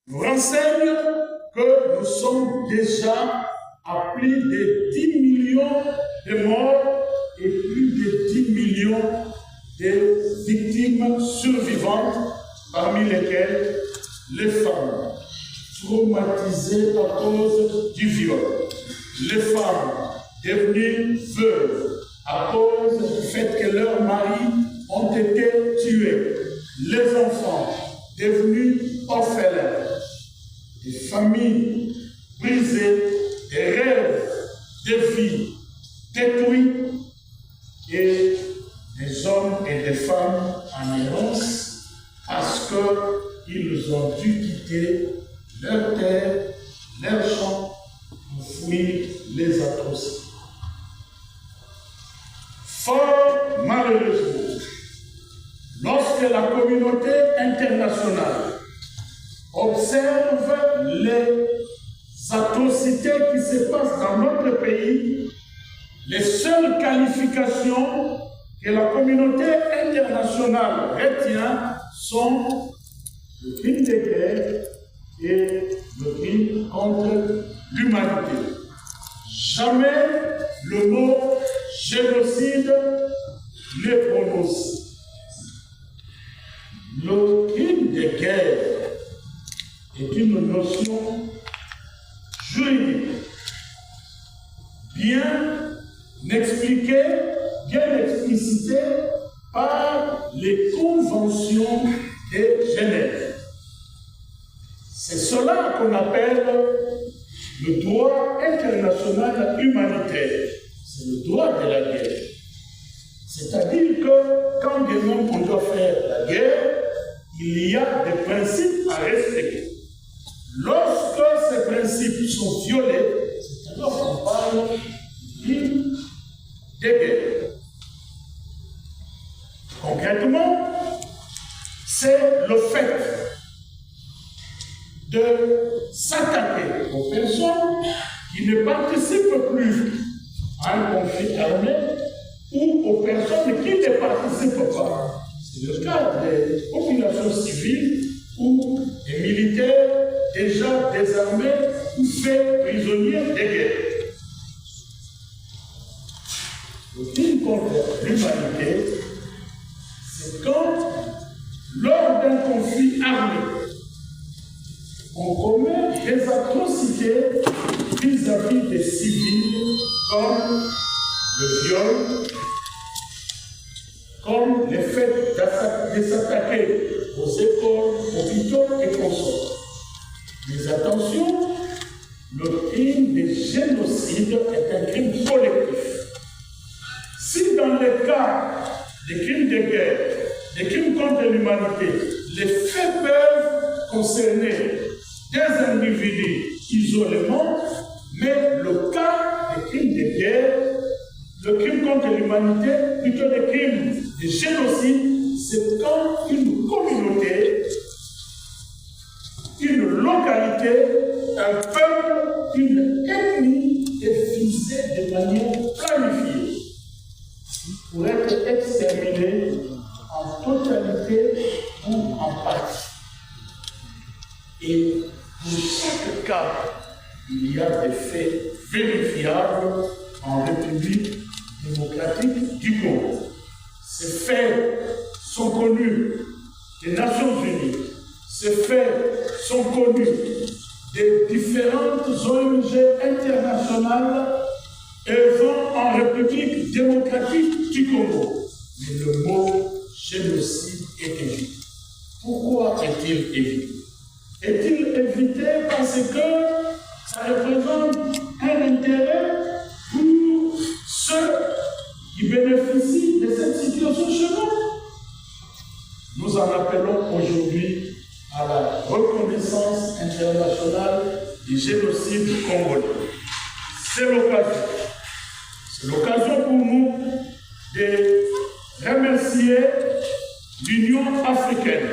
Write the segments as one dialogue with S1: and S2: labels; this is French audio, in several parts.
S1: nous renseigne que nous sommes déjà à plus de 10 millions de morts et plus de 10 millions de victimes survivantes, parmi lesquelles les femmes traumatisées à cause du viol, les femmes devenues veuves à cause du fait que leurs maris ont été tués, les enfants devenus orphelins, des familles brisées, des rêves de vie détruits et des hommes et des femmes en errance parce qu'ils ont dû quitter leur terre, leur champ pour fuir les atrocités. Fort malheureusement, lorsque la communauté internationale observe les atrocités qui se passent dans notre pays, les seules qualifications que la communauté internationale retient sont le crime de guerre et le crime contre l'humanité. Jamais le mot génocide n'est prononcé. Le crime de guerre est une notion juridique bien expliquée, bien explicitée par les conventions de Genève. C'est cela qu'on appelle le droit international humanitaire. C'est le droit de la guerre. C'est-à-dire que quand on doit faire la guerre, il y a des principes à respecter. Lorsque ces principes sont violés, c'est alors qu'on parle de guerre. Concrètement, c'est le fait de s'attaquer aux personnes qui ne participent plus à un conflit armé ou aux personnes qui ne participent pas. C'est le cas des populations civiles ou des militaires déjà désarmés ou faits prisonniers de guerre. Le crime contre l'humanité, c'est quand, lors d'un conflit armé, on commet des atrocités vis-à-vis des civils comme le viol, comme le fait de s'attaquer aux écoles, hôpitaux et consorts. Mais attention, le crime de génocide est un crime collectif. Si dans le cas des crimes de guerre, des crimes contre l'humanité, les faits peuvent concerner des individus isolément, mais le cas des crimes de guerre, le crime contre l'humanité, plutôt des crimes de génocide, c'est quand une communauté, une localité, un peuple, une ethnie est visée de manière planifiée pour être exterminée en totalité ou en partie. Et pour chaque cas, il y a des faits vérifiables en République démocratique du Congo. Ces faits sont connus des Nations Unies. Ces faits sont connus des différentes ONG internationales œuvrant en République démocratique du Congo. Mais le mot génocide est évité. Pourquoi est-il évité? Est-il évité parce que ça représente un intérêt pour ceux qui bénéficient de cette situation chez nous? Nous en appelons aujourd'hui à la reconnaissance internationale du génocide congolais. C'est l'occasion. C'est l'occasion pour nous de remercier l'Union africaine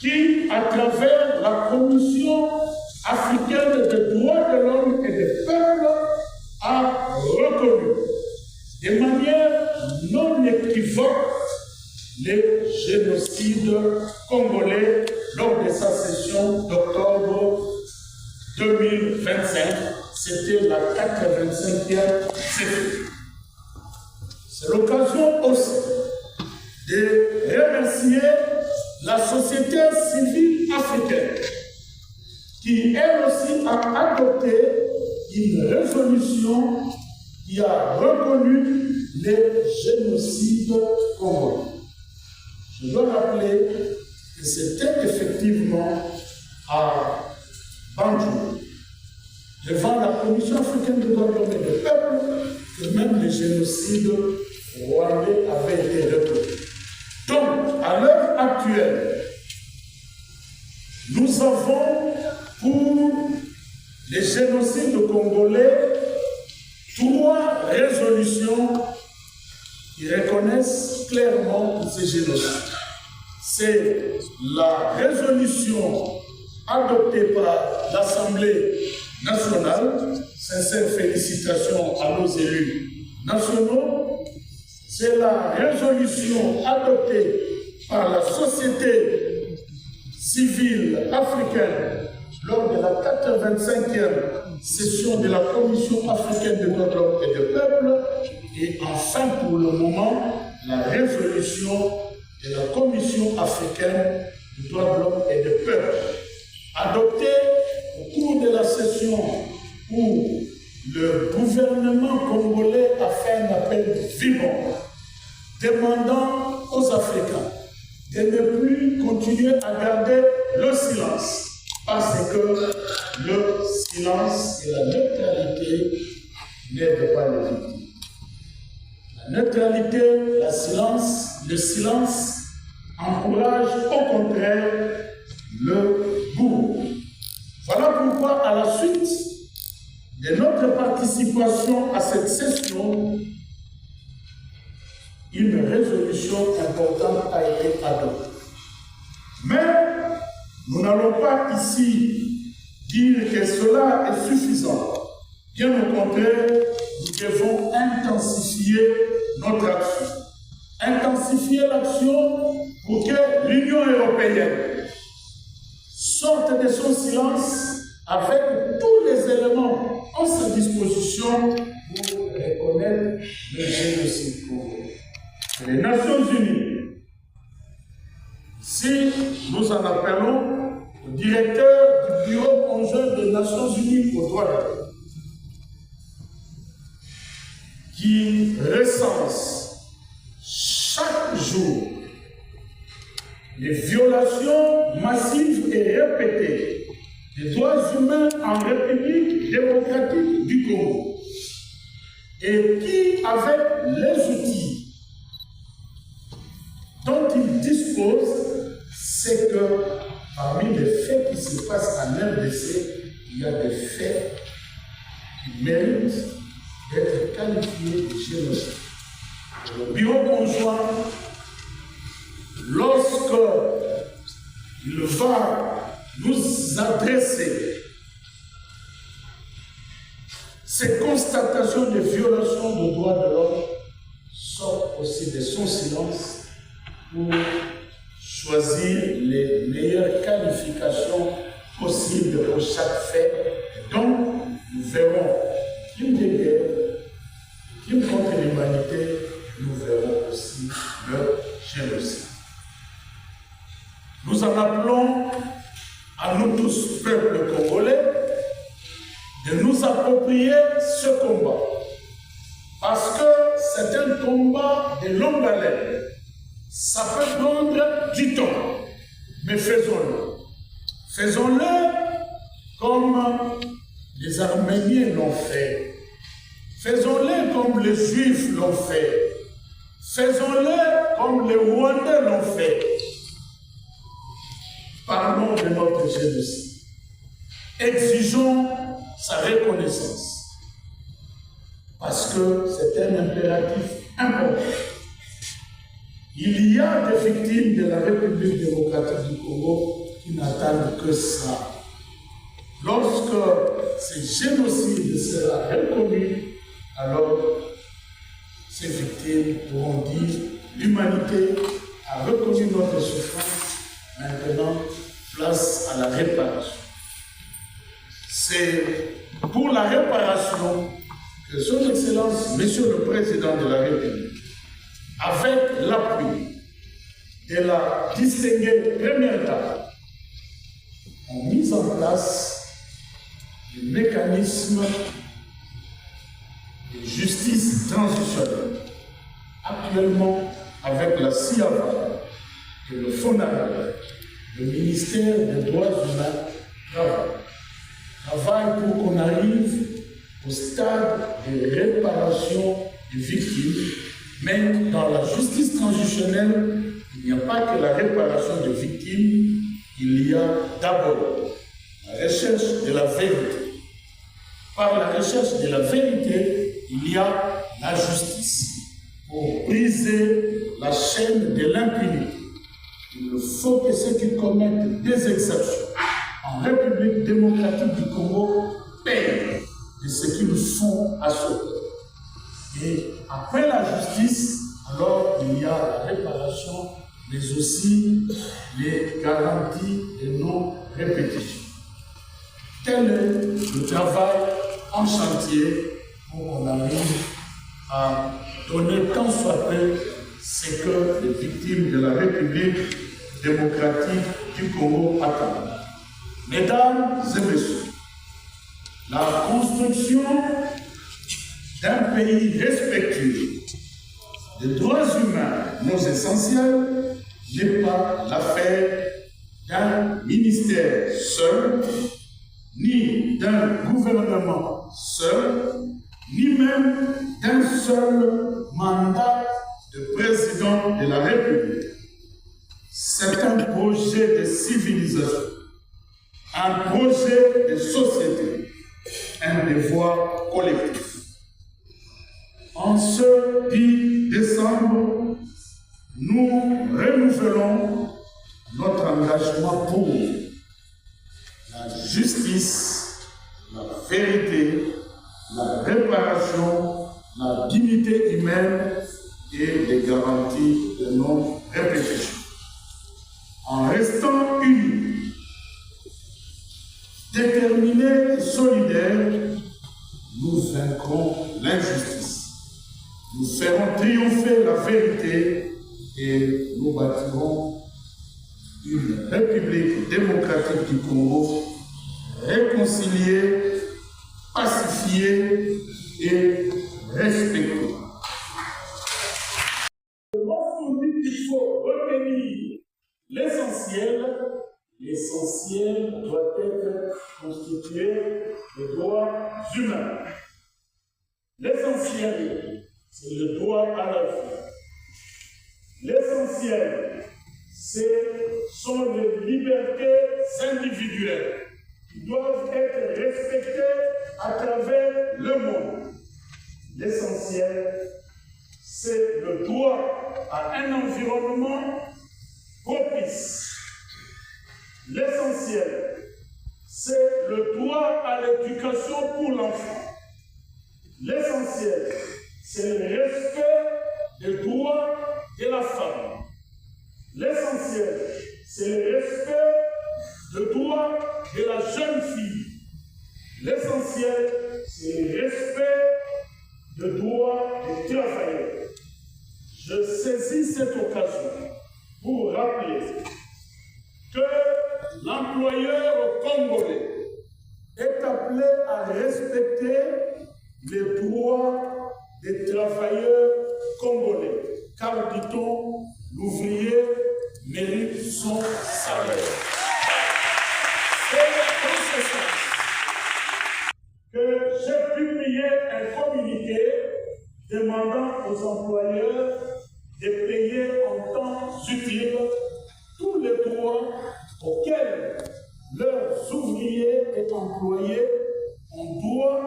S1: qui, à travers la Commission africaine des droits de l'homme et des peuples, a reconnu de manière non équivoque le génocide congolais lors de sa session session d'octobre 2025. C'était la 85e session. C'est l'occasion aussi de remercier la société civile africaine qui, elle aussi, a adopté une résolution qui a reconnu les génocides congolais. Je dois rappeler que c'était effectivement à Bandjoun, devant la Commission africaine des droits de l'homme et du peuple, que même les génocides rwandais avaient été reconnus. Donc, à l'heure actuelle, nous avons pour les génocides congolais 3 résolutions qui reconnaissent clairement ces génocides. C'est la résolution adoptée par l'Assemblée nationale, sincères félicitations à nos élus nationaux. C'est la résolution adoptée par la société civile africaine lors de la 85e session de la Commission africaine des droits de l'homme et du peuple. Et enfin, pour le moment, la résolution de la Commission africaine des droits de l'homme et du peuple, adoptée au cours de la session où le gouvernement congolais a fait un appel vivant, demandant aux Africains de ne plus continuer à garder le silence, parce que le silence et la neutralité n'aident pas les victimes. La neutralité, le silence encourage au contraire le bourreau. Voilà pourquoi, à la suite de notre participation à cette session, une résolution importante a été adoptée. Mais nous n'allons pas ici dire que cela est suffisant. Bien au contraire, nous devons intensifier notre action. Intensifier l'action pour que l'Union européenne sorte de son silence avec tous les éléments en sa disposition pour reconnaître le génocide congolais. Les Nations Unies, si nous en appelons au directeur du Bureau conjoint des Nations Unies aux droits de l'homme, qui recense chaque jour les violations massives et répétées des droits humains en République démocratique du Congo, et qui, avec les outils dont il dispose, c'est que parmi les faits qui se passent en RDC, il y a des faits qui méritent d'être qualifiés de génocide. Le bureau conjoint, lorsque il va nous adresser ces constatations de violations des droits de l'homme, sort aussi de son silence pour choisir les meilleures qualifications possibles pour chaque fait. Donc, nous verrons crimes de guerre, crimes contre l'humanité, nous verrons aussi le génocide. Nous en appelons à nous tous, peuple congolais, de nous approprier ce combat. Parce que c'est un combat de longue haleine. Ça peut prendre du temps, mais faisons-le. Faisons-le comme les Arméniens l'ont fait. Faisons-le comme les Juifs l'ont fait. Faisons-le comme les Rwandais l'ont fait. Parlons de notre génocide. Exigeons sa reconnaissance. Parce que c'est un impératif important. Il y a des victimes de la République démocratique du Congo qui n'attendent que ça. Lorsque ce génocide sera reconnu, alors ces victimes pourront dire l'humanité a reconnu notre souffrance, maintenant place place à la réparation. C'est pour la réparation que Son Excellence, Monsieur le Président de la République, avec l'appui de la distinguée première dame, ont mis en place des mécanismes de justice transitionnelle. Actuellement, avec la CIAVA et le FONAREL, le ministère des Droits Humains travaille pour qu'on arrive au stade de réparation des victimes. Mais dans la justice transitionnelle, il n'y a pas que la réparation des victimes, il y a d'abord la recherche de la vérité. Par la recherche de la vérité, il y a la justice. Pour briser la chaîne de l'impunité, il faut que ceux qui commettent des exactions en République démocratique du Congo payent de ce qu'ils font à ce peuple. Et après la justice, alors il y a la réparation, mais aussi les garanties de non-répétition. Tel est le travail en chantier pour qu'on arrive à donner tant soit peu ce que les victimes de la République démocratique du Congo attendent. Mesdames et messieurs, la construction d'un pays respectueux des droits humains non essentiels n'est pas l'affaire d'un ministère seul, ni d'un gouvernement seul, ni même d'un seul mandat de président de la République. C'est un projet de civilisation, un projet de société, un devoir collectif. En ce 10 décembre, nous renouvelons notre engagement pour la justice, la vérité, la réparation, la dignité humaine et les garanties de non-répétition. En restant unis, déterminés et solidaires, nous vaincrons l'injustice. Nous ferons triompher la vérité et nous bâtirons une République démocratique du Congo réconciliée, pacifiée et respectée. Lorsqu'on dit qu'il faut retenir l'essentiel, l'essentiel doit être constitué de droits humains. L'essentiel, c'est le droit à la vie. L'essentiel, sont les libertés individuelles qui doivent être respectées à travers le monde. L'essentiel, c'est le droit à un environnement propice. L'essentiel, c'est le droit à l'éducation pour l'enfant. L'essentiel, c'est le respect des droits de la femme. L'essentiel, c'est le respect des droits de la jeune fille. L'essentiel, c'est le respect des droits des travailleurs. Je saisis cette occasion pour rappeler que l'employeur congolais est appelé à respecter les droits des travailleurs congolais, car, dit-on, l'ouvrier mérite son salaire. C'est dans ce sens que j'ai publié un communiqué demandant aux employeurs de payer en temps utile tous les droits auxquels leurs ouvriers et employés ont droit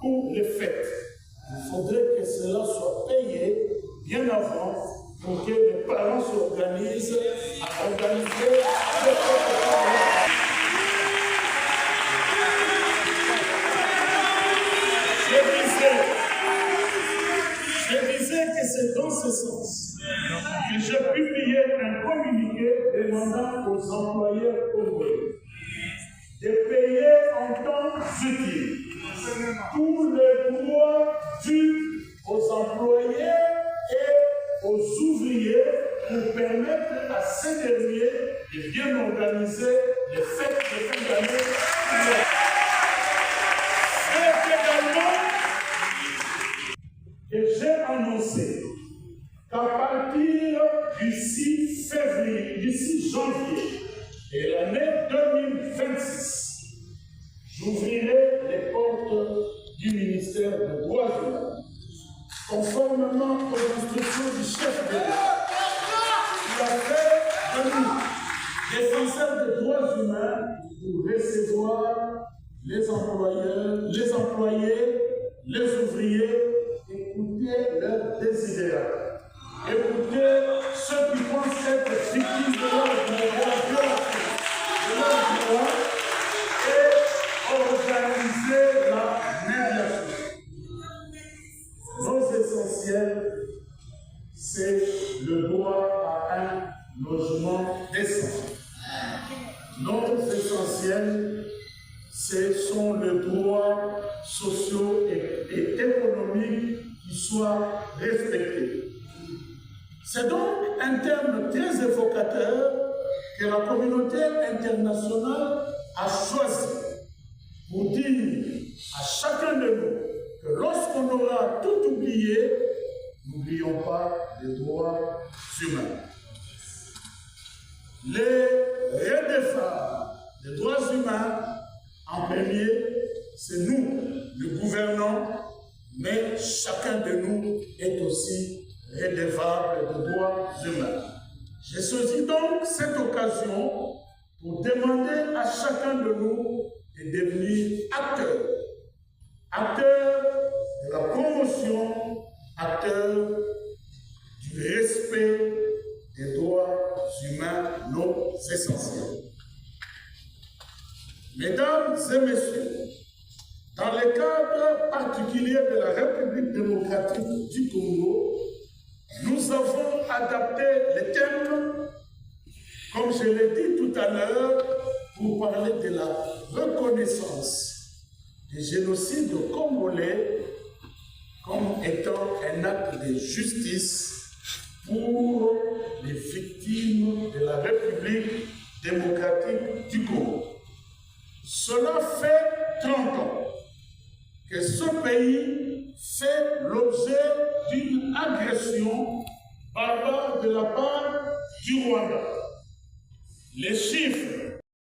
S1: pour les fêtes. Il faudrait que cela soit payé bien avant pour que les parents s'organisent à organiser les fêtes. Je disais que c'est dans ce sens que j'ai publié un communiqué demandant aux employeurs congolais tous les droits dus aux employés et aux ouvriers pour permettre à ces derniers de bien organiser les fêtes de fin d'année. C'est également que j'ai annoncé qu'à partir du 6 février, du 6 janvier de l'année 2026, j'ouvrirai les portes du ministère des Droits humains, conformément aux instructions du chef de l'État, qui a fait de nous défenseurs des droits humains pour recevoir les employés, les ouvriers, écouter leurs désidérations, écouter ceux qui pensent être victimes de leurs violations, de leurs droits, et organiser la médiation. Nos essentiels, c'est le droit à un logement décent. Nos essentiels, ce sont les droits sociaux et économiques qui soient respectés. C'est donc un terme très évocateur que la communauté internationale a choisi pour dire à chacun de nous que lorsqu'on aura tout oublié, n'oublions pas les droits humains. Les redevables des droits humains, en premier, c'est nous, le gouvernant, mais chacun de nous est aussi redevable des droits humains. J'ai saisi donc cette occasion pour demander à chacun de nous de devenir acteur de la promotion, acteur du respect des droits humains non essentiels. Mesdames et messieurs, dans le cadre particulier de la République démocratique du Congo, nous avons adapté les thèmes, comme je l'ai dit tout à l'heure, pour parler de la reconnaissance du génocide congolais comme étant un acte de justice pour les victimes de la République démocratique du Congo. Cela fait 30 ans que ce pays fait l'objet d'une agression barbare de la part du Rwanda. Les chiffres